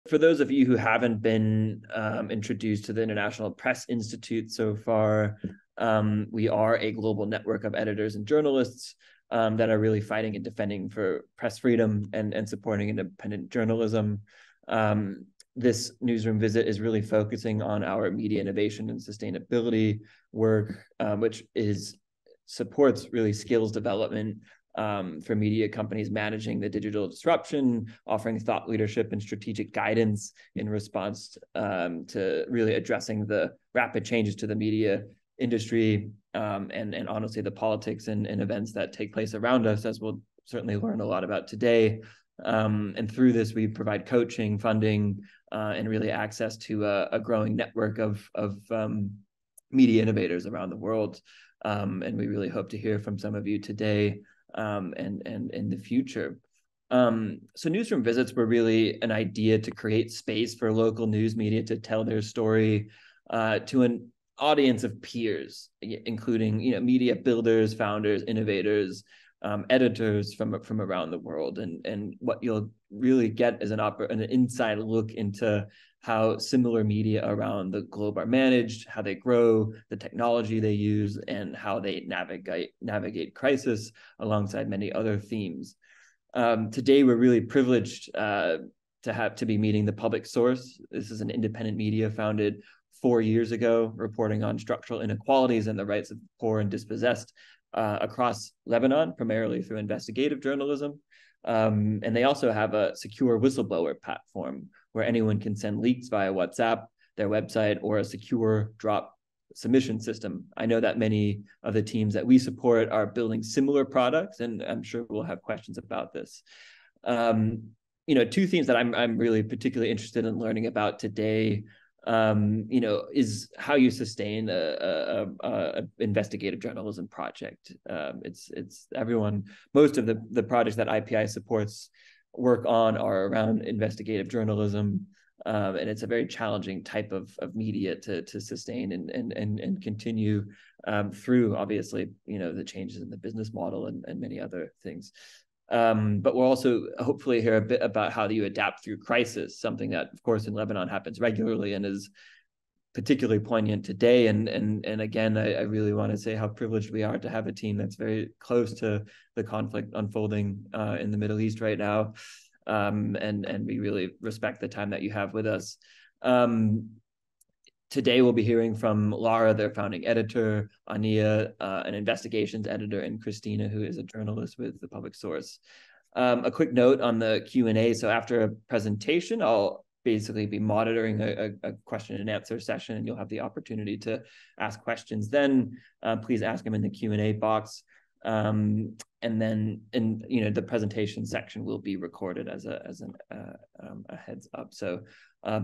for those of you who haven't been introduced to the International Press Institute so far, we are a global network of editors and journalists that are really fighting and defending for press freedom and supporting independent journalism. This newsroom visit is really focusing on our media innovation and sustainability work, which supports really skills development for media companies managing the digital disruption, offering thought leadership and strategic guidance in response to really addressing the rapid changes to the media industry and honestly the politics and events that take place around us, as we'll certainly learn a lot about today. And through this, we provide coaching, funding, and really access to a growing network of media innovators around the world. And we really hope to hear from some of you today and in the future. So newsroom visits were really an idea to create space for local news media to tell their story to an audience of peers, including media builders, founders, innovators, editors from around the world. And what you'll really get is an inside look into how similar media around the globe are managed, how they grow, the technology they use, and how they navigate crisis alongside many other themes. Today, we're really privileged to be meeting the Public Source. This is an independent media founded 4 years ago, reporting on structural inequalities and the rights of poor and dispossessed across Lebanon, primarily through investigative journalism. And they also have a secure whistleblower platform where anyone can send leaks via WhatsApp, their website, or a secure drop submission system. I know that many of the teams that we support are building similar products, and I'm sure we'll have questions about this. Two themes that I'm really particularly interested in learning about today is how you sustain a investigative journalism project. It's everyone. Most of the projects that IPI supports work on are around investigative journalism, and it's a very challenging type of media to sustain and continue through, obviously, the changes in the business model and many other things. But we'll also hopefully hear a bit about how you adapt through crisis, something that, of course, in Lebanon happens regularly and is particularly poignant today. And again, I really want to say how privileged we are to have a team that's very close to the conflict unfolding in the Middle East right now. And we really respect the time that you have with us. Today, we'll be hearing from Lara, their founding editor, Ania, an investigations editor, and Christina, who is a journalist with the Public Source. A quick note on the Q&A. So after a presentation, I'll basically be monitoring a question and answer session, and you'll have the opportunity to ask questions then. Please ask them in the Q&A box. And then the presentation section will be recorded as a heads up. So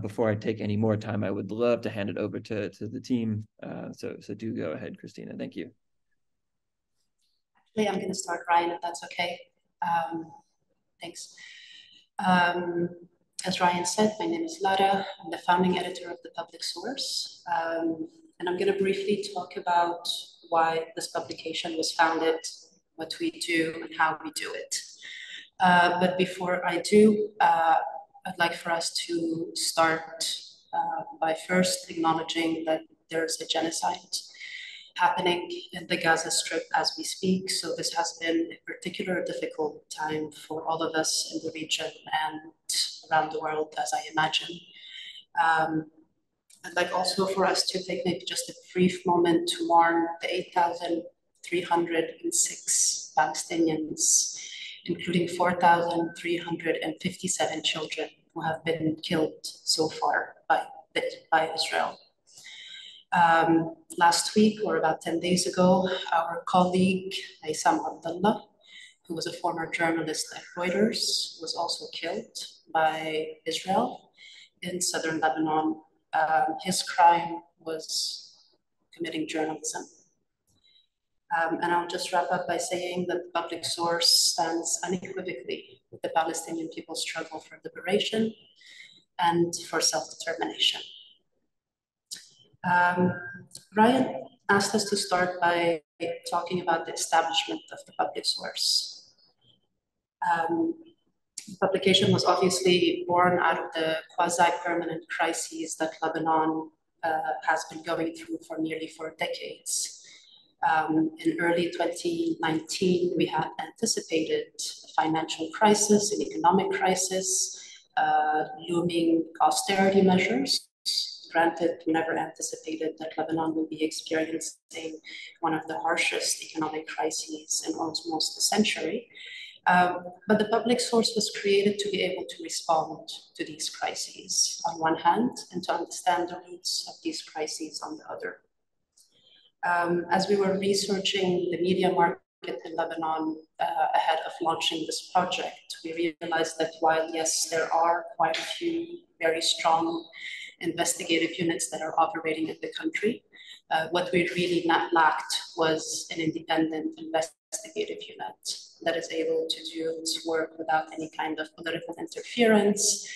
before I take any more time, I would love to hand it over to the team. So do go ahead, Christina. Thank you. Actually, I'm going to start, Ryan, if that's okay. Thanks. As Ryan said, my name is Lara. I'm the founding editor of the Public Source. And I'm going to briefly talk about why this publication was founded, what we do, and how we do it. But before I do, I'd like for us to start by first acknowledging that there's a genocide happening in the Gaza Strip as we speak. So this has been a particularly difficult time for all of us in the region and around the world, as I imagine. I'd like also for us to take maybe just a brief moment to mourn the 8,306 Palestinians, including 4,357 children who have been killed so far by Israel. Last week, or about 10 days ago, our colleague, Aysam Abdullah, who was a former journalist at Reuters, was also killed by Israel in southern Lebanon. His crime was committing journalism. And I'll just wrap up by saying that the Public Source stands unequivocally with the Palestinian people's struggle for liberation and for self-determination. Ryan asked us to start by talking about the establishment of the Public Source. publication was obviously born out of the quasi-permanent crises that Lebanon has been going through for nearly 4 decades. In early 2019, we had anticipated a financial crisis, an economic crisis, looming austerity measures. Granted, we never anticipated that Lebanon would be experiencing one of the harshest economic crises in almost a century. But the public source was created to be able to respond to these crises on one hand, and to understand the roots of these crises on the other. As we were researching the media market in Lebanon ahead of launching this project, we realized that while, yes, there are quite a few very strong investigative units that are operating in the country, what we really lacked was an independent investigative unit that is able to do its work without any kind of political interference,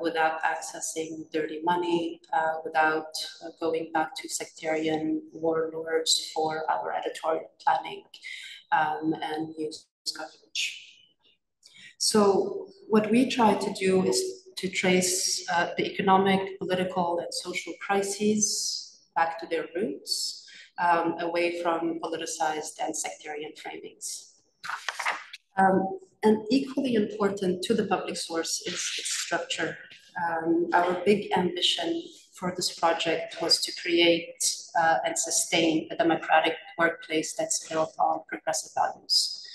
without accessing dirty money, without going back to sectarian warlords for our editorial planning and news coverage. So what we try to do is to trace the economic, political, and social crises back to their roots, away from politicized and sectarian framings. And equally important to the public source is its structure. Our big ambition for this project was to create and sustain a democratic workplace that's built on progressive values.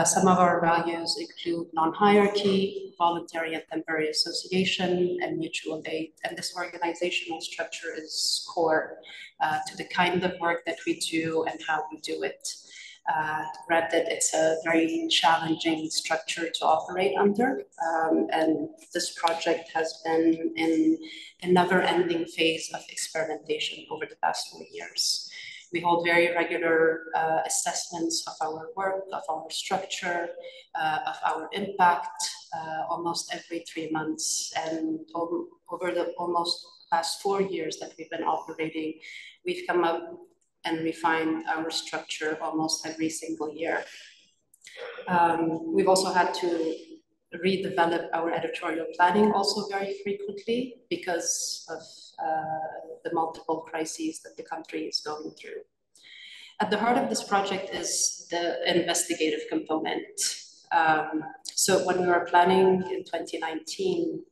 Some of our values include non-hierarchy, voluntary and temporary association, and mutual aid. And this organizational structure is core to the kind of work that we do and how we do it. Granted, it's a very challenging structure to operate under, and this project has been in a never-ending phase of experimentation over the past 4 years. We hold very regular assessments of our work, of our structure, of our impact, almost every 3 months. And over the almost past 4 years that we've been operating, we've come up and refined our structure almost every single year. We've also had to redevelop our editorial planning also very frequently because of the multiple crises that the country is going through. At the heart of this project is the investigative component. So when we were planning in 2019,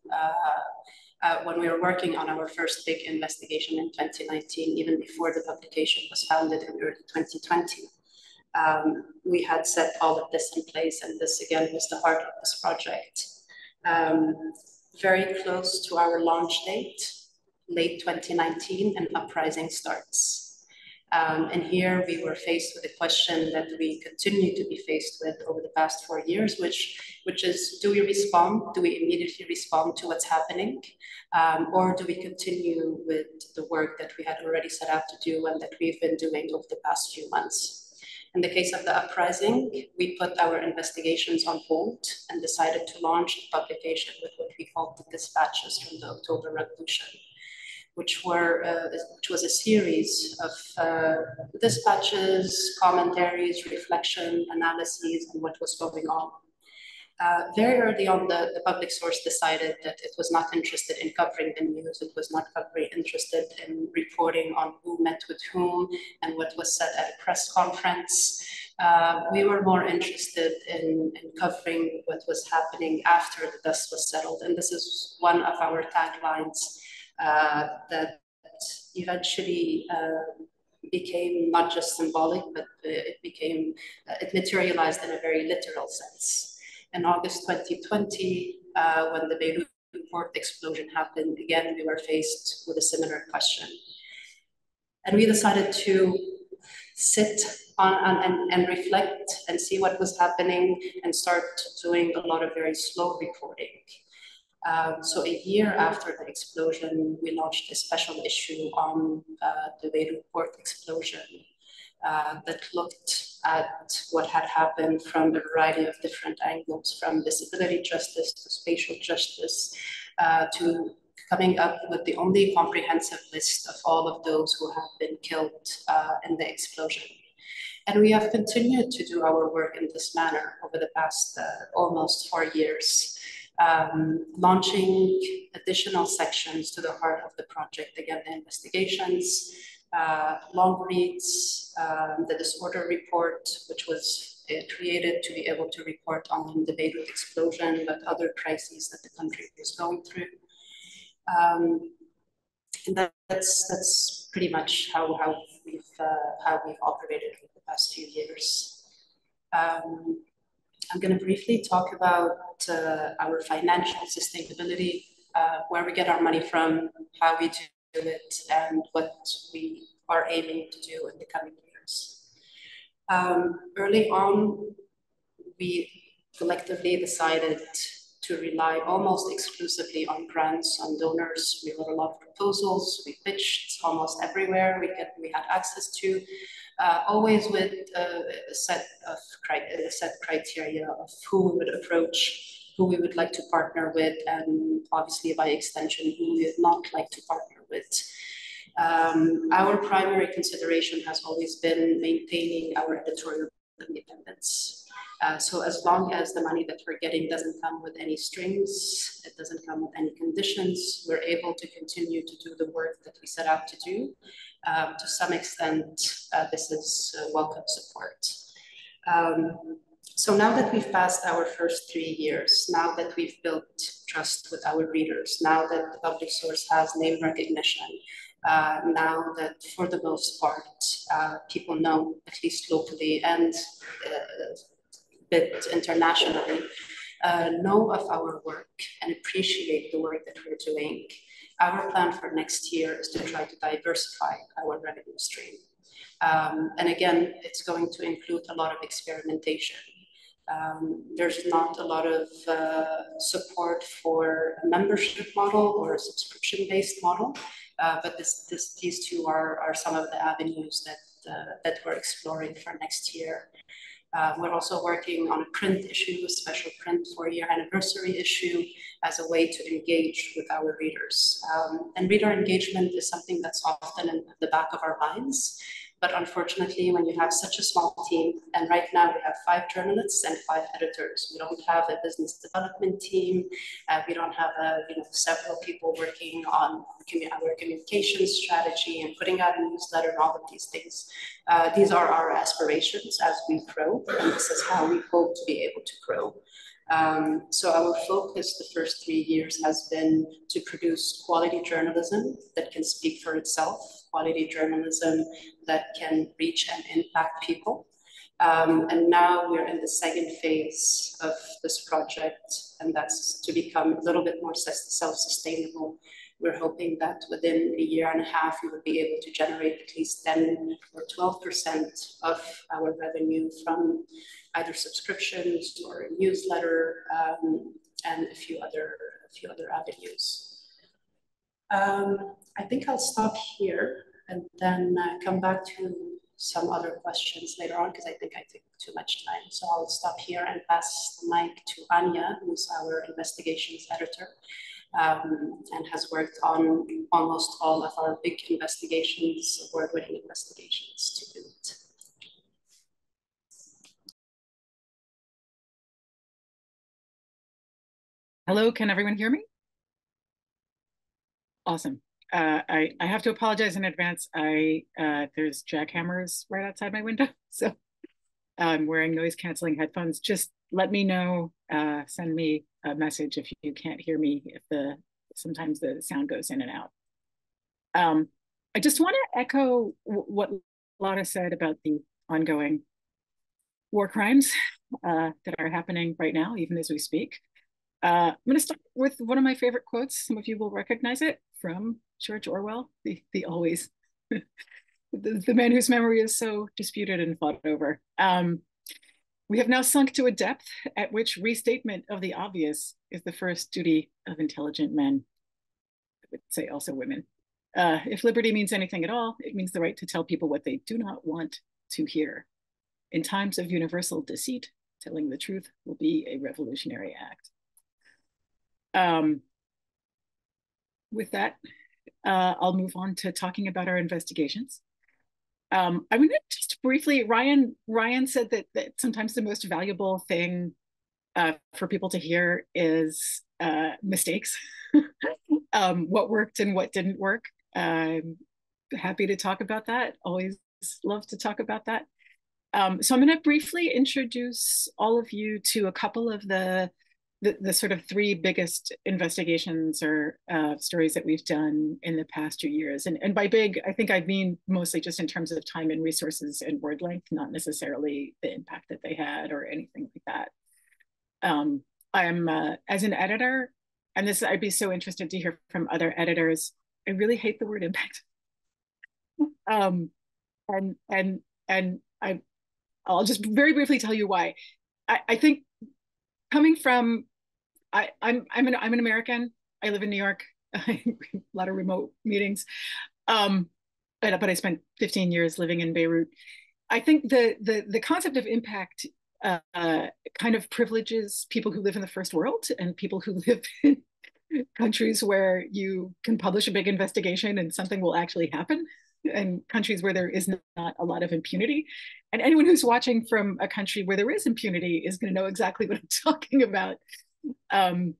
when we were working on our first big investigation in 2019, even before the publication was founded in early 2020, we had set all of this in place, and this again was the heart of this project. Very close to our launch date, late 2019, an uprising starts. And here we were faced with a question that we continue to be faced with over the past 4 years, which is, do we respond? Do we immediately respond to what's happening? Or do we continue with the work that we had already set out to do and that we've been doing over the past few months? In the case of the uprising, we put our investigations on hold and decided to launch the publication with what we called the dispatches from the October Revolution, which was a series of dispatches, commentaries, reflection, analyses on what was going on. Very early on, the public source decided that it was not interested in covering the news. It was not very interested in reporting on who met with whom and what was said at a press conference. We were more interested in covering what was happening after the dust was settled. And this is one of our taglines that eventually became not just symbolic, but it materialized in a very literal sense. In August 2020, when the Beirut port explosion happened, again, we were faced with a similar question. And we decided to sit on and reflect and see what was happening and start doing a lot of very slow reporting. So a year after the explosion, we launched a special issue on the Beirut port explosion that looked at what had happened from a variety of different angles, from disability justice to spatial justice, to coming up with the only comprehensive list of all of those who have been killed in the explosion. And we have continued to do our work in this manner over the past almost 4 years, launching additional sections to the heart of the project. Again, the investigations, long reads, the disorder report, which was created to be able to report on the Beirut explosion, but other crises that the country was going through. And that's pretty much how we've operated for the past few years. I'm going to briefly talk about our financial sustainability, where we get our money from, how we do it, and what we are aiming to do in the coming years. Early on, we collectively decided to rely almost exclusively on grants, on donors. We wrote a lot of proposals, we pitched almost everywhere we had access to, always with a set criteria of who we would approach, who we would like to partner with, and obviously by extension, who we would not like to partner with. Our primary consideration has always been maintaining our editorial independence. So as long as the money that we're getting doesn't come with any strings, it doesn't come with any conditions, we're able to continue to do the work that we set out to do. To some extent, this is welcome support. So now that we've passed our first 3 years, now that we've built trust with our readers, now that the public source has name recognition, now that for the most part, people know, at least locally and bit internationally, know of our work and appreciate the work that we're doing, our plan for next year is to try to diversify our revenue stream. And again, it's going to include a lot of experimentation. There's not a lot of support for a membership model or a subscription-based model, but these two are some of the avenues that we're exploring for next year. We're also working on a print issue, a special print 4-year anniversary issue, as a way to engage with our readers. And reader engagement is something that's often in the back of our minds. But unfortunately, when you have such a small team, and right now we have 5 journalists and 5 editors, we don't have a business development team. We don't have several people working on our communication strategy and putting out a newsletter and all of these things. These are our aspirations as we grow, and this is how we hope to be able to grow. So our focus the first 3 years has been to produce quality journalism that can speak for itself, quality journalism that can reach and impact people. And now we're in the second phase of this project, and that's to become a little bit more self-sustainable. We're hoping that within a year and a half, we would be able to generate at least 10 or 12% of our revenue from either subscriptions or a newsletter, and a few other avenues. I think I'll stop here and then come back to some other questions later on, because I think I took too much time. So I'll stop here and pass the mic to Anya, who's our investigations editor, and has worked on almost all of our big investigations, award-winning investigations to boot. Hello, can everyone hear me? Awesome. I have to apologize in advance. There's jackhammers right outside my window, so I'm wearing noise-canceling headphones. Just let me know, send me a message if you can't hear me, if sometimes the sound goes in and out. I just want to echo what Lara said about the ongoing war crimes that are happening right now, even as we speak. I'm going to start with one of my favorite quotes. Some of you will recognize it, from George Orwell, the always, the man whose memory is so disputed and fought over. We have now sunk to a depth at which restatement of the obvious is the first duty of intelligent men. I would say also women. If liberty means anything at all, it means the right to tell people what they do not want to hear. In times of universal deceit, telling the truth will be a revolutionary act. With that, I'll move on to talking about our investigations. I'm going to just briefly, Ryan said that sometimes the most valuable thing for people to hear is mistakes, what worked and what didn't work. Happy to talk about that. Always love to talk about that. So I'm going to briefly introduce all of you to a couple of the sort of three biggest investigations or stories that we've done in the past 2 years. And by big, I think I mean mostly just in terms of time and resources and word length, not necessarily the impact that they had or anything like that. I'm as an editor, and this I'd be so interested to hear from other editors. I really hate the word impact. And I'll just very briefly tell you why. I think coming from I'm an American. I live in New York. A lot of remote meetings. But I spent 15 years living in Beirut. I think the concept of impact kind of privileges people who live in the first world and people who live in countries where you can publish a big investigation and something will actually happen, and countries where there is not a lot of impunity. And anyone who's watching from a country where there is impunity is going to know exactly what I'm talking about.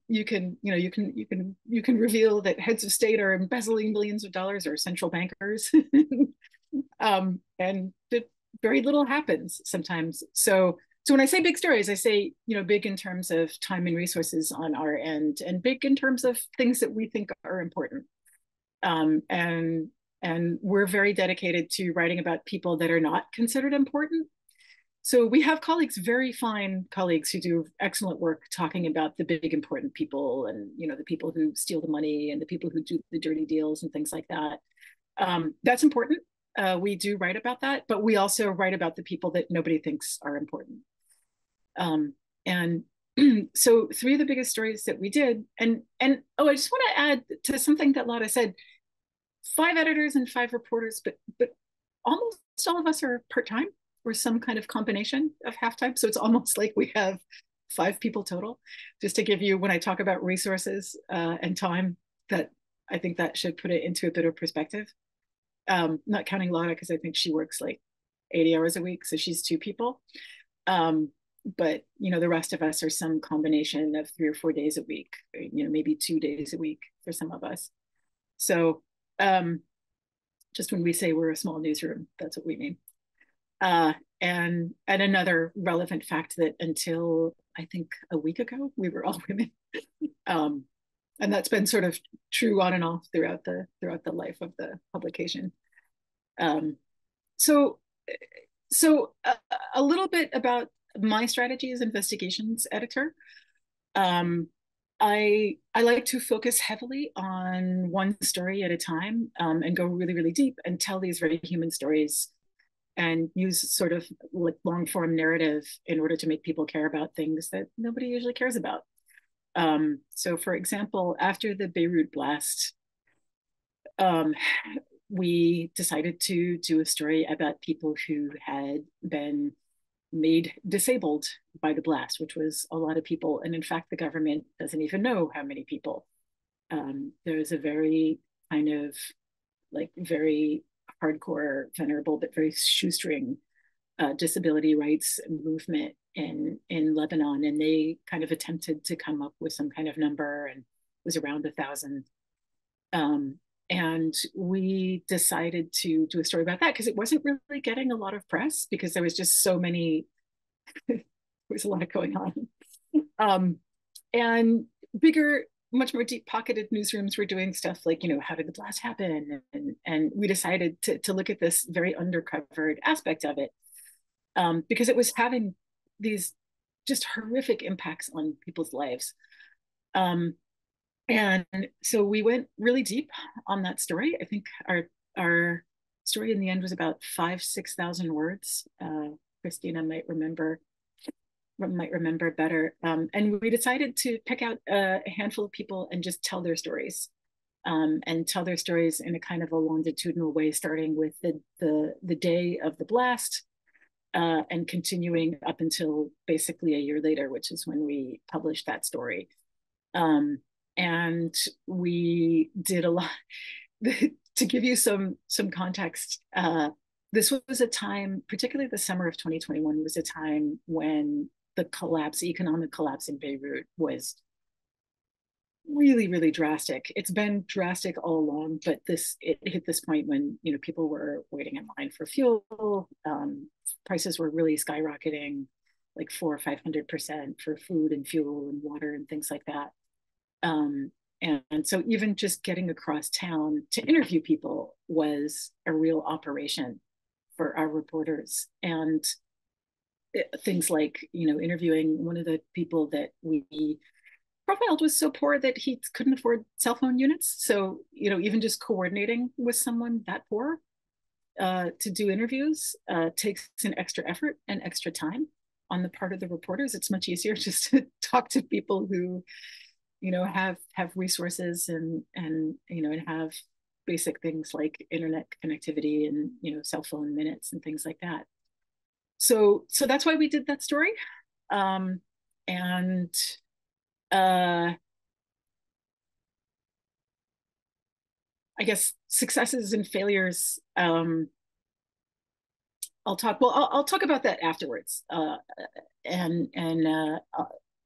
You can reveal that heads of state are embezzling billions of dollars or central bankers, and very little happens sometimes. So when I say big stories, I say, big in terms of time and resources on our end, and big in terms of things that we think are important. And we're very dedicated to writing about people that are not considered important. So we have colleagues, very fine colleagues, who do excellent work talking about the big important people, and the people who steal the money and the people who do the dirty deals and things like that. That's important. We do write about that, but we also write about the people that nobody thinks are important. And so three of the biggest stories that we did, and I just want to add to something that Lotta said. 5 editors and 5 reporters, but almost all of us are part-time or some kind of combination of half-time. So it's almost like we have 5 people total. Just to give you, when I talk about resources and time, that I think that should put it into a bit of perspective. Not counting Lotta, because I think she works like 80 hours a week, so she's 2 people. But the rest of us are some combination of 3 or 4 days a week, maybe 2 days a week for some of us. So just when we say we're a small newsroom, that's what we mean. And another relevant fact that until I think a week ago, we were all women. And that's been sort of true on and off throughout the life of the publication. So a little bit about my strategy as investigations editor. I like to focus heavily on one story at a time, and go really, really deep and tell these very human stories, and use sort of like long form narrative in order to make people care about things that nobody usually cares about. So for example, after the Beirut blast, we decided to do a story about people who had been made disabled by the blast, which was a lot of people. And in fact, the government doesn't even know how many people. There's a very kind of like very hardcore, venerable, but very shoestring disability rights movement in Lebanon. And they kind of attempted to come up with some kind of number, and it was around 1,000. And we decided to do a story about that because it wasn't really getting a lot of press, because there was just so many, there was a lot going on. And bigger, much more deep-pocketed newsrooms were doing stuff like, how did the blast happen? And we decided to look at this very undercovered aspect of it, because it was having these just horrific impacts on people's lives. And so we went really deep on that story. I think our story in the end was about 5,000-6,000 words. Christina might remember better. And we decided to pick out a handful of people and just tell their stories, and tell their stories in a kind of a longitudinal way, starting with the day of the blast, and continuing up until basically a year later, which is when we published that story. And we did a lot to give you some context. this was a time, particularly the summer of 2021, was a time when the economic collapse in Beirut was really, really drastic. It's been drastic all along, but it hit this point when, you know, people were waiting in line for fuel. Prices were really skyrocketing, like 400 or 500% for food and fuel and water and things like that. And so even just getting across town to interview people was a real operation for our reporters. And things like, you know, interviewing one of the people that we profiled was so poor that he couldn't afford cell phone units. So, you know, even just coordinating with someone that poor to do interviews takes an extra effort and extra time on the part of the reporters. It's much easier just to talk to people who, you know, have resources and you know, and have basic things like internet connectivity and, you know, cell phone minutes and things like that. So that's why we did that story. And I guess successes and failures. I'll talk about that afterwards. And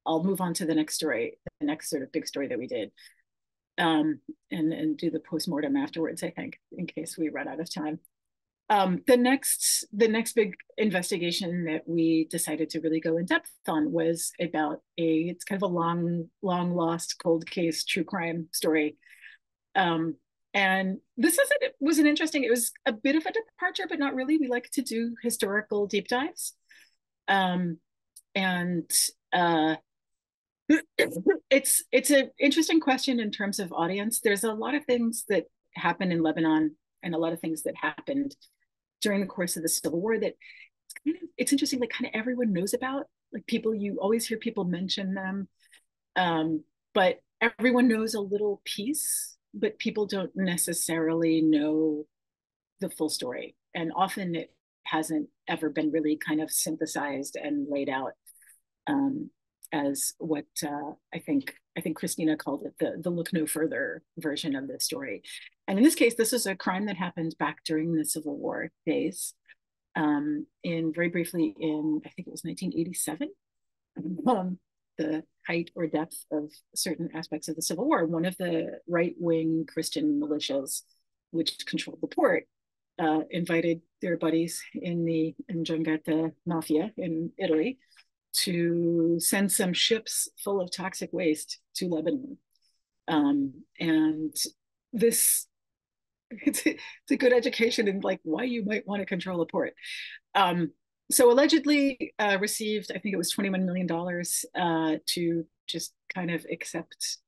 I'll move on to the next story, the next sort of big story that we did, and do the postmortem afterwards, I think, in case we run out of time. The next big investigation that we decided to really go in depth on was about it's kind of a long lost cold case true crime story. And this was an interesting, it was a bit of a departure, but not really. We like to do historical deep dives. And it's an interesting question in terms of audience. There's a lot of things that happen in Lebanon and a lot of things that happened during the course of the Civil War that it's interesting, like kind of everyone knows about. Like people, you always hear people mention them, but everyone knows a little piece, but people don't necessarily know the full story. And often it hasn't ever been really kind of synthesized and laid out as what I think Christina called it, the look no further version of the story. And in this case, this is a crime that happened back during the Civil War days. Very briefly in, I think it was 1987, the height or depth of certain aspects of the Civil War. One of the right-wing Christian militias, which controlled the port, invited their buddies in the Ndrangheta mafia in Italy to send some ships full of toxic waste to Lebanon. And this, it's a good education in like why you might want to control a port. So allegedly received, I think it was $21 million to just kind of accept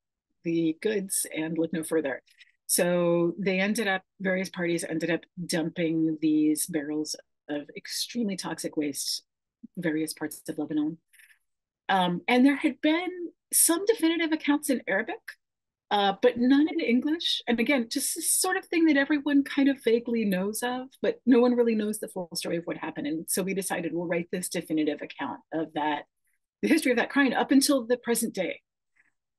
the goods and look no further. So various parties ended up dumping these barrels of extremely toxic waste various parts of Lebanon. And there had been some definitive accounts in Arabic, but none in English. And again, just this sort of thing that everyone kind of vaguely knows of, but no one really knows the full story of what happened. And so we decided we'll write this definitive account of that, the history of that crime up until the present day,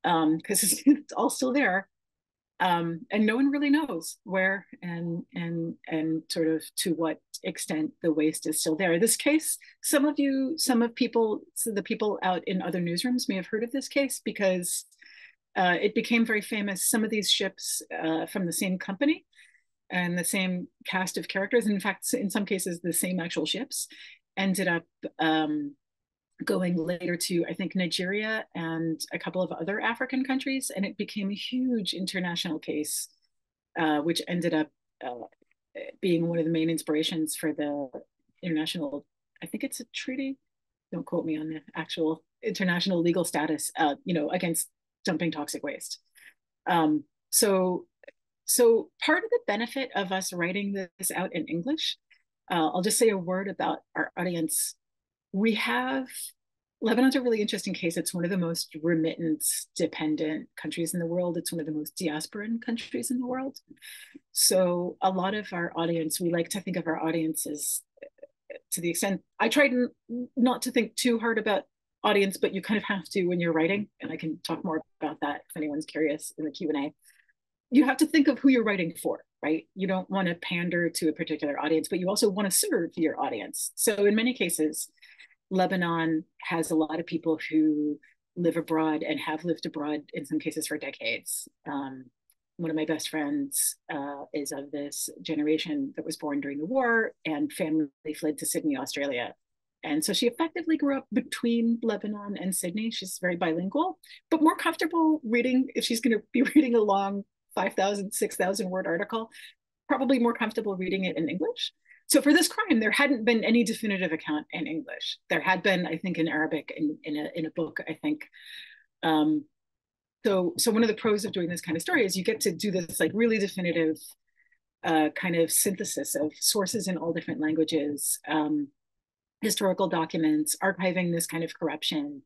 because it's all still there. And no one really knows where and sort of to what extent the waste is still there. This case, the people out in other newsrooms may have heard of this case because it became very famous. Some of these ships from the same company and the same cast of characters, and in fact, in some cases, the same actual ships, ended up going later to, I think, Nigeria and a couple of other African countries. And it became a huge international case, which ended up being one of the main inspirations for the international, I think it's a treaty, don't quote me on the actual international legal status, against dumping toxic waste. So part of the benefit of us writing this out in English, I'll just say a word about our audience. Lebanon's a really interesting case. It's one of the most remittance dependent countries in the world. It's one of the most diasporan countries in the world. So a lot of our audience, we like to think of our audience as, to the extent, I tried not to think too hard about audience, but you kind of have to when you're writing, and I can talk more about that if anyone's curious in the Q&A. You have to think of who you're writing for, right? You don't want to pander to a particular audience, but you also want to serve your audience. So in many cases, Lebanon has a lot of people who live abroad and have lived abroad in some cases for decades. One of my best friends is of this generation that was born during the war, and family fled to Sydney, Australia. And so she effectively grew up between Lebanon and Sydney. She's very bilingual, but more comfortable reading, if she's going to be reading a long 5,000, 6,000 word article, probably more comfortable reading it in English. So for this crime, there hadn't been any definitive account in English. There had been, I think, in Arabic in a book, I think. So one of the pros of doing this kind of story is you get to do this like really definitive kind of synthesis of sources in all different languages, historical documents, archiving this kind of corruption.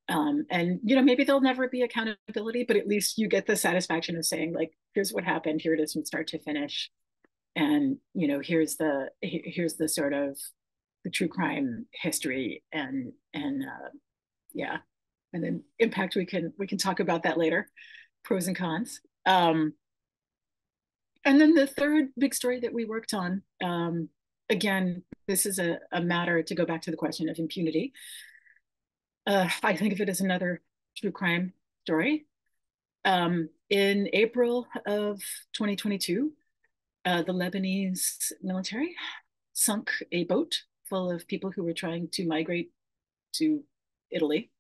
And, you know, maybe there'll never be accountability, but at least you get the satisfaction of saying, like, here's what happened, here it is from start to finish. And, you know, here's the sort of the true crime history and yeah. And then impact, we can talk about that later, pros and cons. And then the third big story that we worked on, again, this is a matter to go back to the question of impunity. I think of it as another true crime story. In April of 2022, the Lebanese military sunk a boat full of people who were trying to migrate to Italy,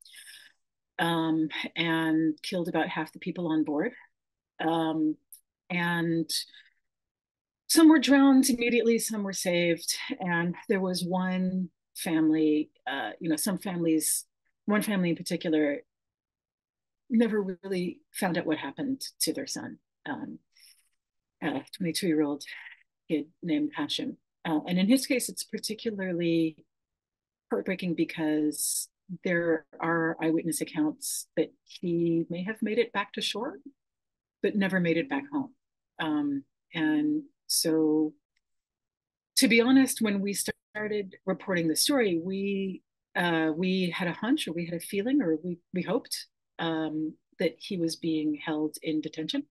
and killed about half the people on board. And some were drowned immediately, some were saved. And there was one family, one family in particular never really found out what happened to their son, a 22-year-old kid named Hashim. And in his case, it's particularly heartbreaking because there are eyewitness accounts that he may have made it back to shore, but never made it back home. And so, to be honest, when we started reporting the story, we had a hunch, or we had a feeling, or we hoped that he was being held in detention.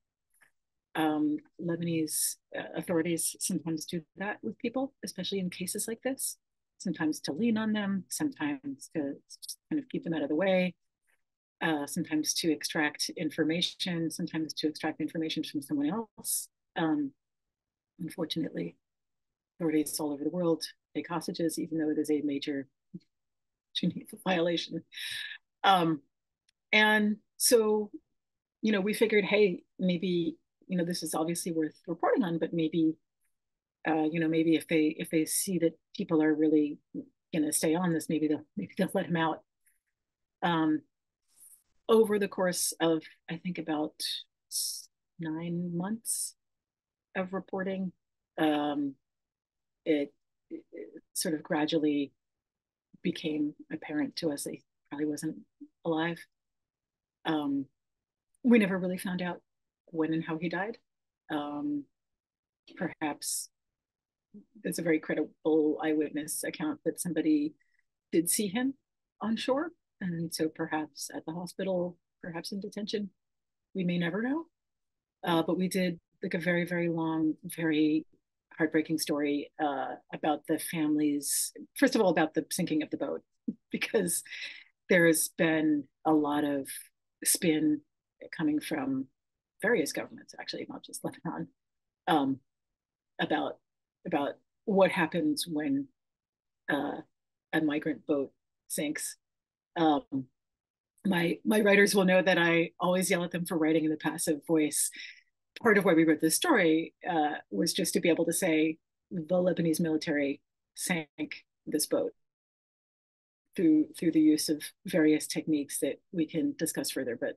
Lebanese authorities sometimes do that with people, especially in cases like this, sometimes to lean on them, sometimes to kind of keep them out of the way, sometimes to extract information, sometimes to extract information from someone else. Unfortunately, authorities all over the world take hostages, even though it is a major Geneva violation. And so, you know, we figured, hey, maybe, you know, this is obviously worth reporting on, but maybe, you know, maybe if they see that people are really going to stay on this, maybe they'll let him out. Over the course of, I think, about 9 months of reporting, it sort of gradually became apparent to us that he probably wasn't alive. We never really found out when and how he died. Perhaps there's a very credible eyewitness account that somebody did see him on shore, and so perhaps at the hospital, perhaps in detention. We may never know. But we did like a very, very long, very heartbreaking story about the families, first of all, about the sinking of the boat, because there's been a lot of spin coming from various governments, actually, not just Lebanon, about what happens when a migrant boat sinks. My writers will know that I always yell at them for writing in the passive voice. Part of why we wrote this story was just to be able to say the Lebanese military sank this boat through the use of various techniques that we can discuss further, but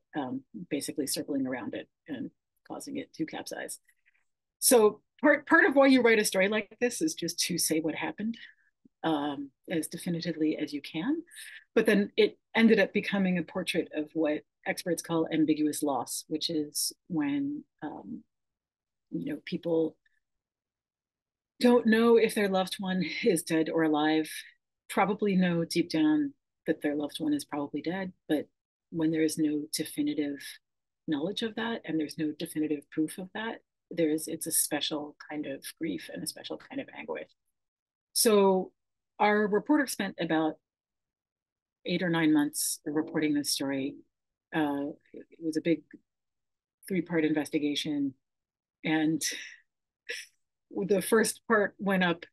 basically circling around it and causing it to capsize. So part of why you write a story like this is just to say what happened as definitively as you can. But then it ended up becoming a portrait of what experts call ambiguous loss, which is when you know, people don't know if their loved one is dead or alive, probably know deep down that their loved one is probably dead, but when there is no definitive knowledge of that and there's no definitive proof of that, it's a special kind of grief and a special kind of anguish. So our reporter spent about 8 or 9 months reporting this story. It was a big 3-part investigation, and the first part went up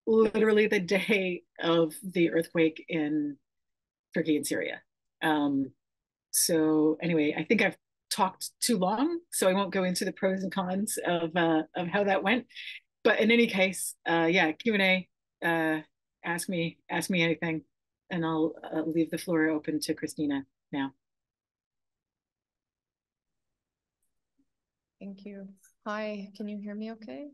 literally the day of the earthquake in Turkey and Syria. So anyway, I think I've talked too long, so I won't go into the pros and cons of how that went. But in any case, yeah, Q&A. Ask me anything, and I'll leave the floor open to Christina now. Thank you. Hi, can you hear me okay?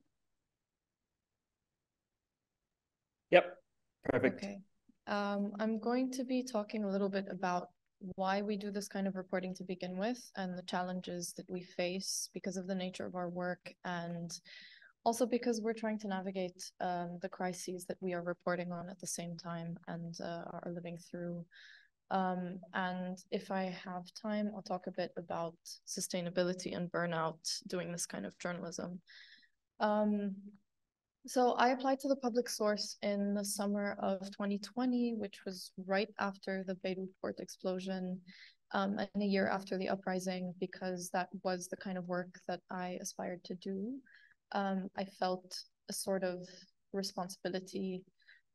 Yep, perfect. Okay. I'm going to be talking a little bit about why we do this kind of reporting to begin with and the challenges that we face because of the nature of our work, and also because we're trying to navigate the crises that we are reporting on at the same time and are living through. And if I have time, I'll talk a bit about sustainability and burnout doing this kind of journalism. So I applied to the public source in the summer of 2020, which was right after the Beirut port explosion, and a year after the uprising, because that was the kind of work that I aspired to do. I felt a sort of responsibility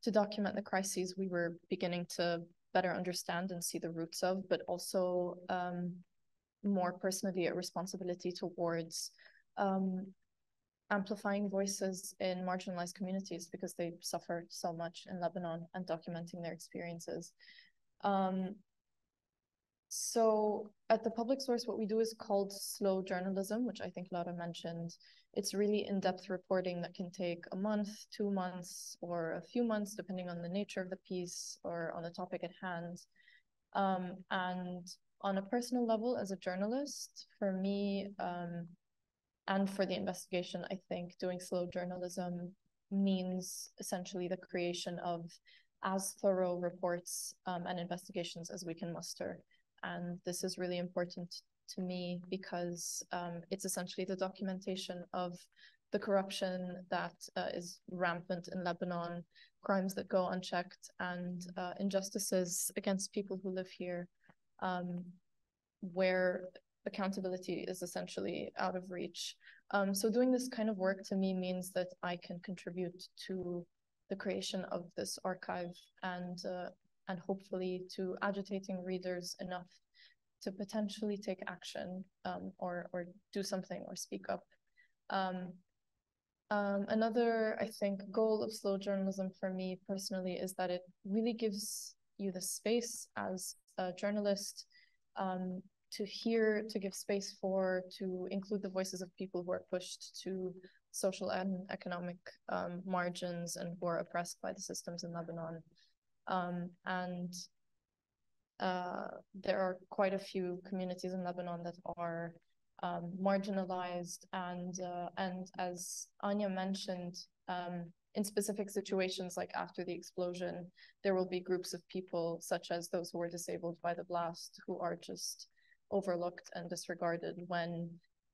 to document the crises we were beginning to better understand and see the roots of, but also more personally a responsibility towards amplifying voices in marginalized communities because they suffered so much in Lebanon, and documenting their experiences. So at the public source, what we do is called slow journalism, which I think Laura mentioned. It's really in-depth reporting that can take a month, 2 months, or a few months, depending on the nature of the piece or on the topic at hand. And on a personal level, as a journalist, for me, and for the investigation, I think doing slow journalism means essentially the creation of as thorough reports and investigations as we can muster. And this is really important to me because it's essentially the documentation of the corruption that is rampant in Lebanon, crimes that go unchecked, and injustices against people who live here, where accountability is essentially out of reach. So doing this kind of work to me means that I can contribute to the creation of this archive and hopefully to agitating readers enough to potentially take action or do something or speak up. Another, I think, goal of slow journalism for me personally is that it really gives you the space as a journalist to hear, to give space for, to include the voices of people who are pushed to social and economic margins and who are oppressed by the systems in Lebanon. There are quite a few communities in Lebanon that are marginalized, and as Anya mentioned, in specific situations like after the explosion, there will be groups of people, such as those who were disabled by the blast, who are just overlooked and disregarded when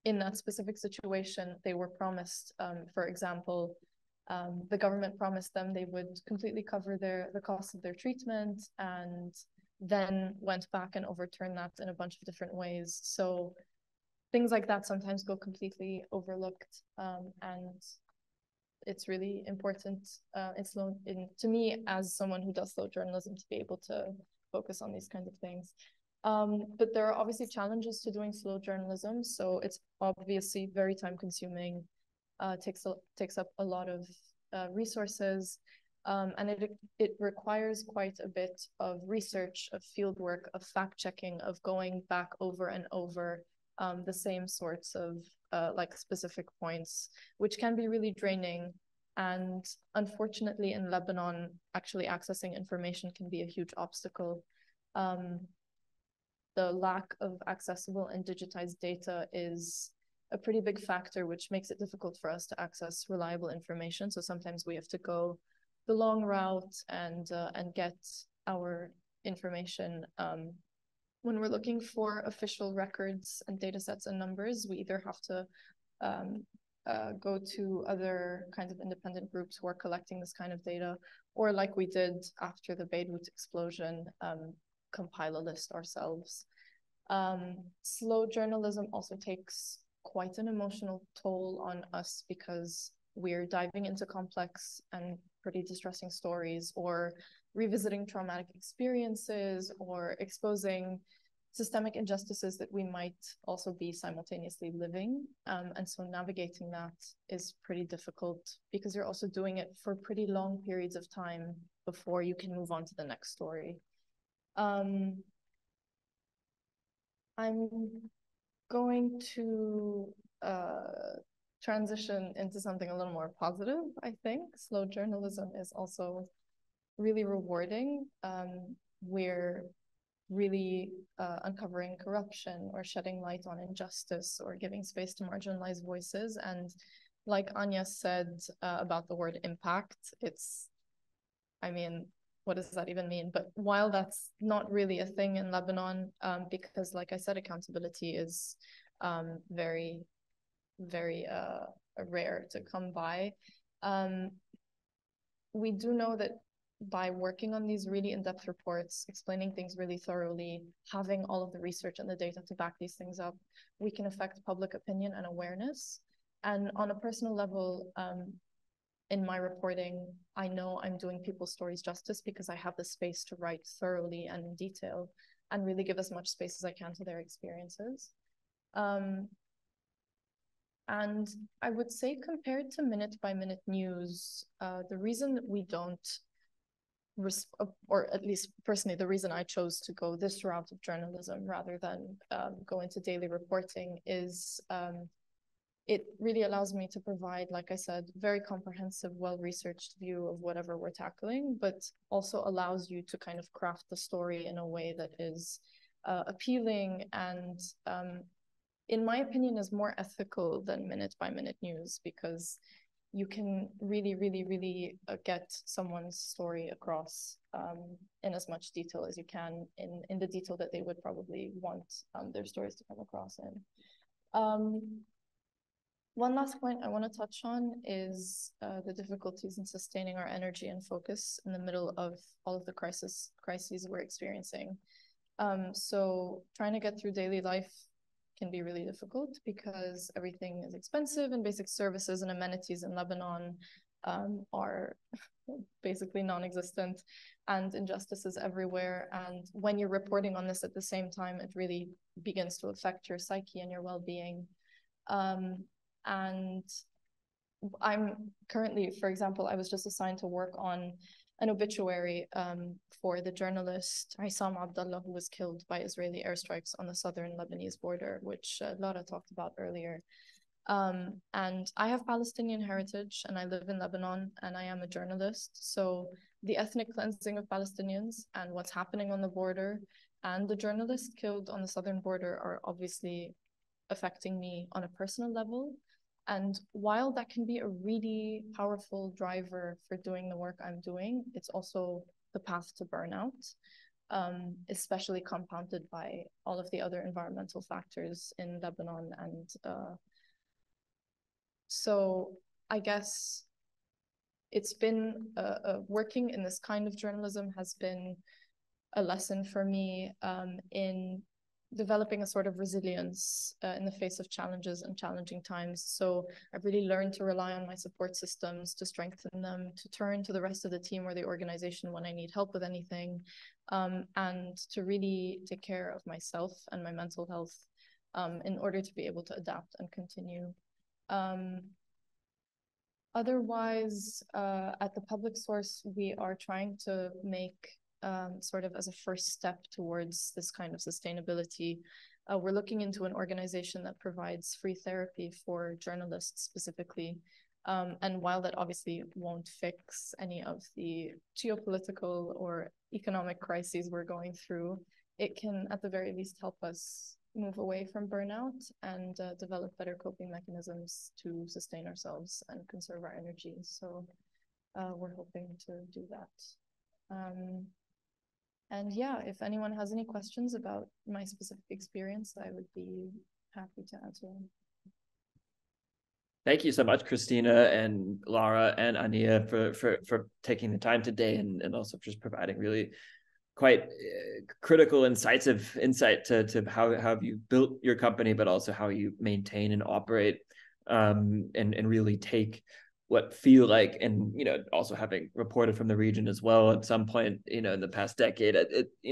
in that specific situation they were promised, for example, the government promised them they would completely cover the cost of their treatment, and then went back and overturned that in a bunch of different ways. So things like that sometimes go completely overlooked, and it's really important to me as someone who does slow journalism to be able to focus on these kinds of things. But there are obviously challenges to doing slow journalism, so it's obviously very time consuming, takes up a lot of resources, and it requires quite a bit of research, of field work, of fact checking, of going back over and over the same sorts of like specific points, which can be really draining. And unfortunately in Lebanon, actually accessing information can be a huge obstacle. The lack of accessible and digitized data is a pretty big factor, which makes it difficult for us to access reliable information. So sometimes we have to go the long route and get our information. When we're looking for official records and data sets and numbers, we either have to go to other kinds of independent groups who are collecting this kind of data, or like we did after the Beirut explosion, compile a list ourselves. Slow journalism also takes quite an emotional toll on us because we're diving into complex and pretty distressing stories, or revisiting traumatic experiences, or exposing systemic injustices that we might also be simultaneously living. And so navigating that is pretty difficult because you're also doing it for pretty long periods of time before you can move on to the next story. I'm going to transition into something a little more positive, I think. Slow journalism is also really rewarding. We're really uncovering corruption or shedding light on injustice or giving space to marginalized voices. And like Anya said about the word impact, I mean, what does that even mean? But while that's not really a thing in Lebanon, because like I said, accountability is very, very rare to come by, we do know that by working on these really in-depth reports, explaining things really thoroughly, having all of the research and the data to back these things up, we can affect public opinion and awareness. And on a personal level, in my reporting, I know I'm doing people's stories justice because I have the space to write thoroughly and in detail and really give as much space as I can to their experiences. And I would say compared to minute-by-minute news, the reason that we don't, or at least personally, the reason I chose to go this route of journalism rather than go into daily reporting is it really allows me to provide, like I said, very comprehensive, well-researched view of whatever we're tackling, but also allows you to kind of craft the story in a way that is appealing and, in my opinion, is more ethical than minute-by-minute news, because you can really, really, really get someone's story across in as much detail as you can, in the detail that they would probably want their stories to come across in. One last point I want to touch on is the difficulties in sustaining our energy and focus in the middle of all of the crises we're experiencing. So trying to get through daily life can be really difficult because everything is expensive and basic services and amenities in Lebanon are basically non-existent, and injustices everywhere. And when you're reporting on this at the same time, it really begins to affect your psyche and your well-being. And I'm currently, for example, I was just assigned to work on an obituary for the journalist Issam Abdullah, who was killed by Israeli airstrikes on the southern Lebanese border, which Lara talked about earlier. And I have Palestinian heritage and I live in Lebanon and I am a journalist. So the ethnic cleansing of Palestinians and what's happening on the border and the journalist killed on the southern border are obviously affecting me on a personal level. And while that can be a really powerful driver for doing the work I'm doing, it's also the path to burnout, especially compounded by all of the other environmental factors in Lebanon. And so I guess it's been working in this kind of journalism has been a lesson for me in developing a sort of resilience in the face of challenges and challenging times. So I've really learned to rely on my support systems, to strengthen them, to turn to the rest of the team or the organization when I need help with anything, and to really take care of myself and my mental health in order to be able to adapt and continue. Otherwise, at the public source, we are trying to make sort of as a first step towards this kind of sustainability, we're looking into an organization that provides free therapy for journalists specifically. And while that obviously won't fix any of the geopolitical or economic crises we're going through, it can at the very least help us move away from burnout and develop better coping mechanisms to sustain ourselves and conserve our energy. So we're hoping to do that. And yeah, if anyone has any questions about my specific experience, I would be happy to answer them. Thank you so much, Christina and Lara and Ania, for taking the time today, and also just providing really quite critical, incisive insight to how have you built your company, but also how you maintain and operate, and really take what feel like, and also having reported from the region as well at some point in the past decade,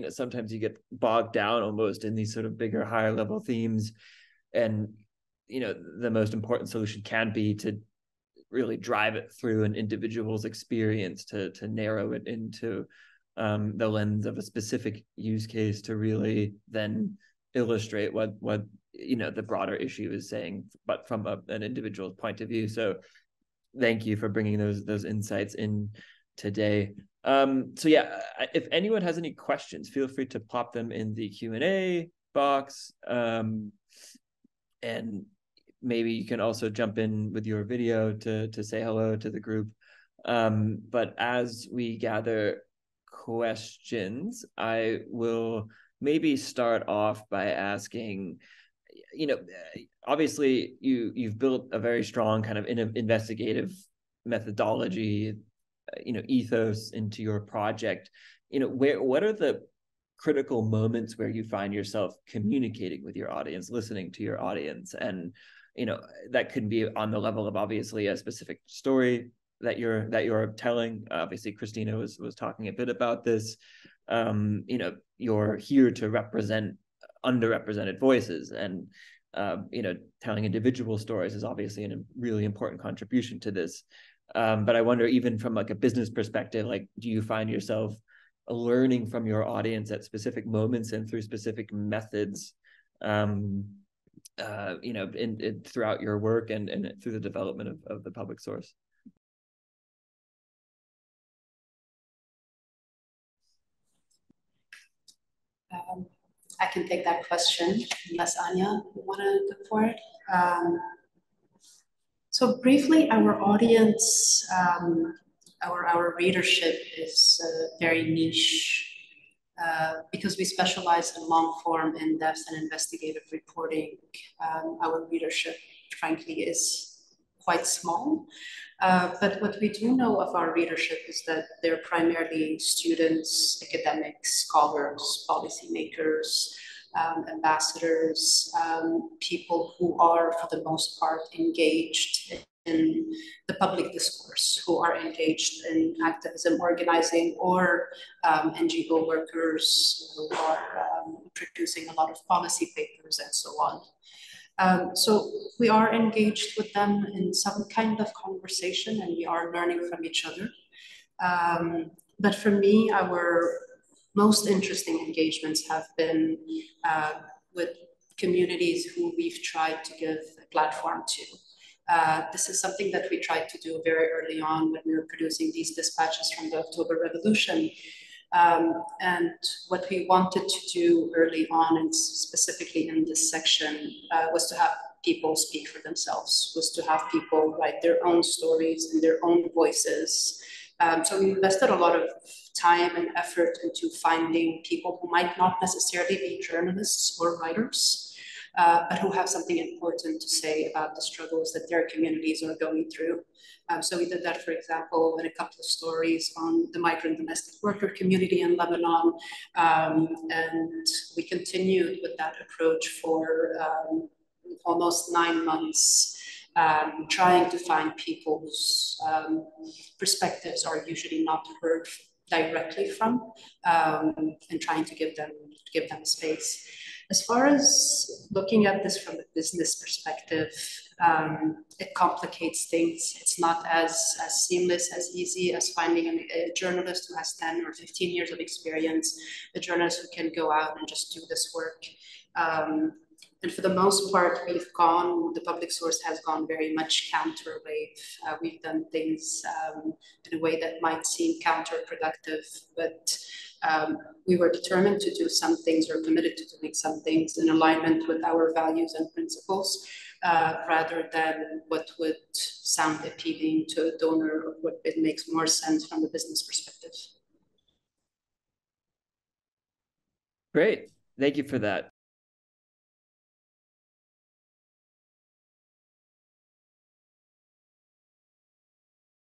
sometimes you get bogged down almost in these sort of bigger, higher level themes, and the most important solution can be to really drive it through an individual's experience, to narrow it into the lens of a specific use case, to really then illustrate what the broader issue is saying, but from an individual's point of view. So thank you for bringing those insights in today. So yeah, if anyone has any questions, feel free to pop them in the Q&A box, and maybe you can also jump in with your video to say hello to the group. But as we gather questions, I will maybe start off by asking, obviously you've built a very strong kind of investigative methodology, ethos into your project. What are the critical moments where you find yourself communicating with your audience, listening to your audience? And that could be on the level of obviously a specific story that you're telling. Obviously, Christina was talking a bit about this. You're here to represent underrepresented voices, and telling individual stories is obviously a really important contribution to this. But I wonder, even from like a business perspective, like, do you find yourself learning from your audience at specific moments and through specific methods, throughout your work and through the development of the public source? I can take that question, unless Anya, you want to go for it. So briefly, our audience, our readership is very niche, because we specialize in long form, in-depth, and investigative reporting. Our readership, frankly, is quite small. But what we do know of our readership is that they're primarily students, academics, scholars, policymakers, ambassadors, people who are, for the most part, engaged in the public discourse, who are engaged in activism, organizing, or NGO workers who are producing a lot of policy papers and so on. So we are engaged with them in some kind of conversation, and we are learning from each other. But for me, our most interesting engagements have been with communities who we've tried to give a platform to. This is something that we tried to do very early on when we were producing these dispatches from the October Revolution. And what we wanted to do early on, and specifically in this section, was to have people speak for themselves, was to have people write their own stories and their own voices. So we invested a lot of time and effort into finding people who might not necessarily be journalists or writers, but who have something important to say about the struggles that their communities are going through. So we did that, for example, in a couple of stories on the migrant domestic worker community in Lebanon. And we continued with that approach for almost 9 months, trying to find people whose perspectives are usually not heard directly from, and trying to give them space. As far as looking at this from a business perspective, it complicates things. It's not as seamless, as easy as finding a journalist who has 10 or 15 years of experience, a journalist who can go out and just do this work. And for the most part, the public source has gone very much counterwave. We've done things in a way that might seem counterproductive, but we were determined to do some things, or committed to doing some things in alignment with our values and principles, rather than what would sound appealing to a donor, or what it makes more sense from a business perspective. Great, thank you for that.